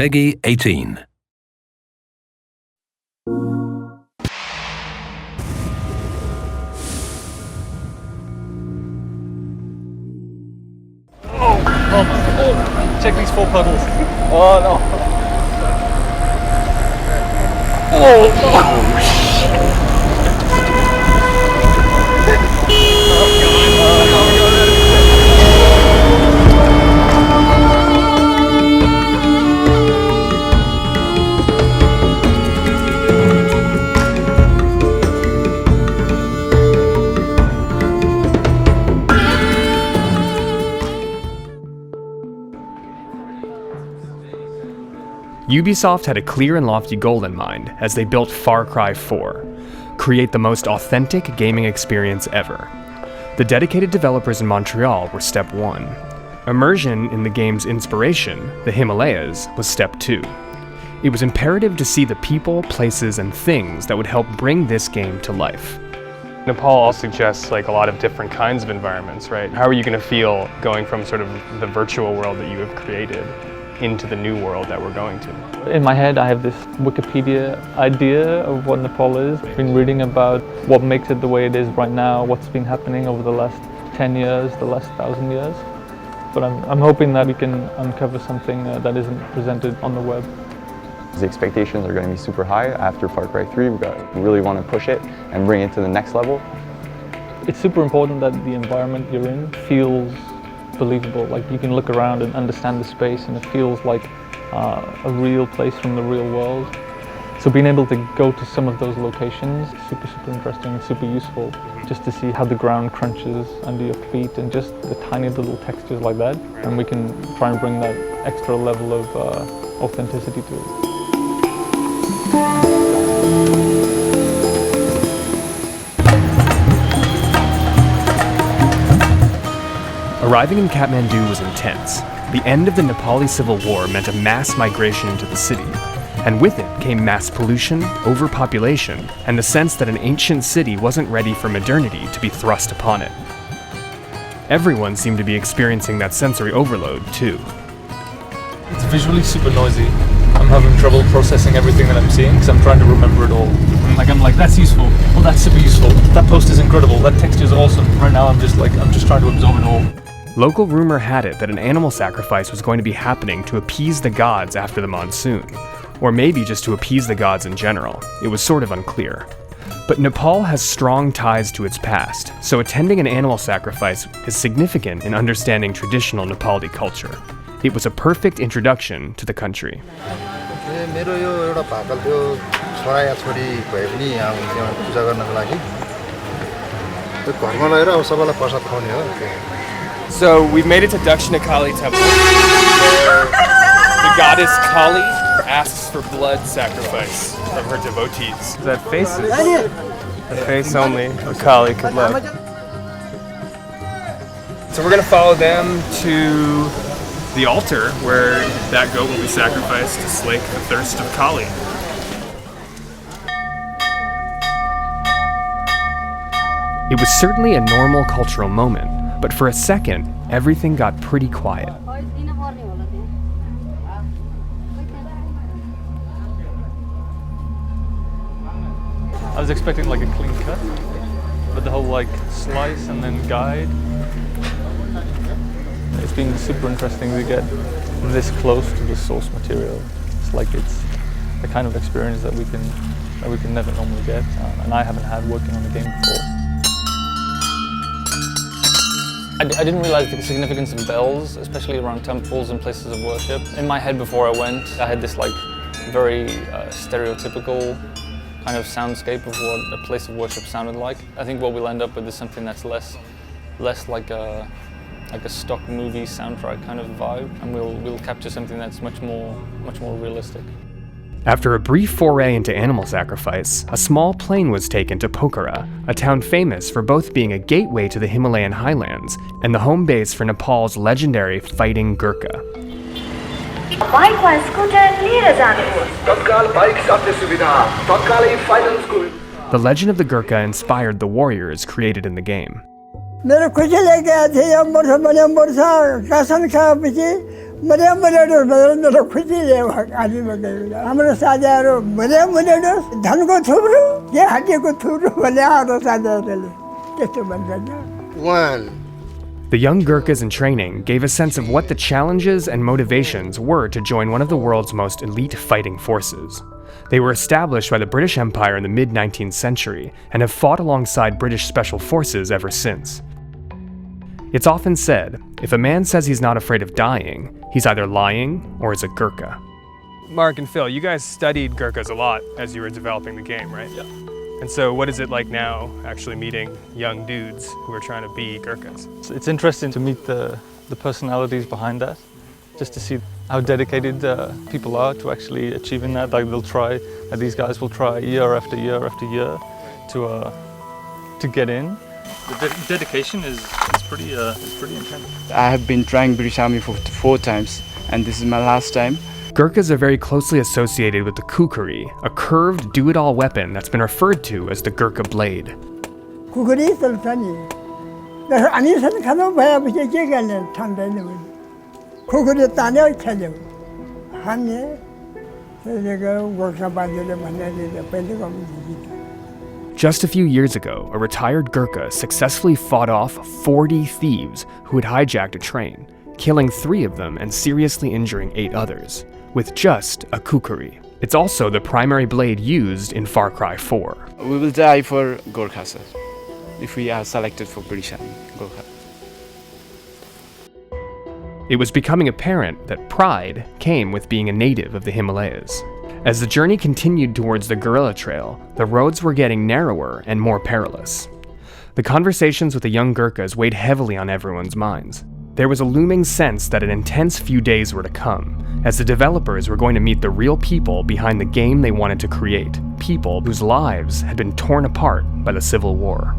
Peggy 18. Oh, check these 4 puddles. Oh no. Ubisoft had a clear and lofty goal in mind as they built Far Cry 4, create the most authentic gaming experience ever. The dedicated developers in Montreal were step 1. Immersion in the game's inspiration, the Himalayas, was step 2. It was imperative to see the people, places, and things that would help bring this game to life. Nepal all suggests like a lot of different kinds of environments, right? How are you going to feel going from sort of the virtual world that you have created into the new world that we're going to? In my head I have this Wikipedia idea of what Nepal is. I've been reading about what makes it the way it is right now, what's been happening over the last 10 years, the last 1,000 years. But I'm hoping that we can uncover something that isn't presented on the web. The expectations are going to be super high after Far Cry 3. We really want to push it and bring it to the next level. It's super important that the environment you're in feels believable. Like you can look around and understand the space and it feels like a real place from the real world. So being able to go to some of those locations is super interesting and super useful, just to see how the ground crunches under your feet and just the tiny little textures like that. And we can try and bring that extra level of authenticity to it. Arriving in Kathmandu was intense. The end of the Nepali Civil War meant a mass migration into the city, and with it came mass pollution, overpopulation, and the sense that an ancient city wasn't ready for modernity to be thrust upon it. Everyone seemed to be experiencing that sensory overload, too. It's visually super noisy. I'm having trouble processing everything that I'm seeing because I'm trying to remember it all. I'm like, that's useful. Oh, that's super useful. That post is incredible. That texture is awesome. Right now I'm just trying to absorb it all. Local rumor had it that an animal sacrifice was going to be happening to appease the gods after the monsoon, or maybe just to appease the gods in general. It was sort of unclear. But Nepal has strong ties to its past, so attending an animal sacrifice is significant in understanding traditional Nepali culture. It was a perfect introduction to the country. So we've made it to Dakshina Kali Temple, where the goddess Kali asks for blood sacrifice from her devotees. That face is the face only a Kali could love. So we're gonna follow them to the altar where that goat will be sacrificed to slake the thirst of Kali. It was certainly a normal cultural moment, but for a second, everything got pretty quiet. I was expecting like a clean cut, but the whole like slice and then guide. It's been super interesting to get this close to the source material. It's like it's the kind of experience that we can never normally get, and I haven't had working on the game before. I didn't realize the significance of bells, especially around temples and places of worship. In my head before I went, I had this like very stereotypical kind of soundscape of what a place of worship sounded like. I think what we'll end up with is something that's less like a stock movie soundtrack kind of vibe, and we'll capture something that's much more realistic. After a brief foray into animal sacrifice, a small plane was taken to Pokhara, a town famous for both being a gateway to the Himalayan highlands and the home base for Nepal's legendary fighting Gurkha. The legend of the Gurkha inspired the warriors created in the game. मरे डोस खुसीले आदमी बगेर हाम्रो साझाहरू मरे डोस धनको थुप्रो के हड्डीको थुप्रो भने हाम्रो साझाहरूले त्यस्तो भन्छ। The young Gurkhas in training gave a sense of what the challenges and motivations were to join one of the world's most elite fighting forces. They were established by the British Empire in the mid-19th century and have fought alongside British special forces ever since. It's often said, if a man says he's not afraid of dying, he's either lying or is a Gurkha. Mark and Phil, you guys studied Gurkhas a lot as you were developing the game, right? Yeah. And so what is it like now actually meeting young dudes who are trying to be Gurkhas? It's interesting to meet the personalities behind that, just to see how dedicated people are to actually achieving that. Like these guys will try year after year after year to get in. The dedication is pretty intense. I have been trying British Army for 4 times, and this is my last time. Gurkhas are very closely associated with the Kukri, a curved do-it-all weapon that's been referred to as the Gurkha blade. Kukris चल्छ नि अनि सन खानु भएपछि के गर्ने ठान्दैन भने खुकुरी तान्यो खेल्यो हान्ने त्यसले गोर्खा बाजेले भन्ने पहिले गर्नु। Just a few years ago, a retired Gurkha successfully fought off 40 thieves who had hijacked a train, killing 3 of them and seriously injuring 8 others, with just a kukri. It's also the primary blade used in Far Cry 4. We will die for Gurkhas if we are selected for British Army. Gurkha. It was becoming apparent that pride came with being a native of the Himalayas. As the journey continued towards the guerrilla trail, the roads were getting narrower and more perilous. The conversations with the young Gurkhas weighed heavily on everyone's minds. There was a looming sense that an intense few days were to come, as the developers were going to meet the real people behind the game they wanted to create, people whose lives had been torn apart by the Civil War.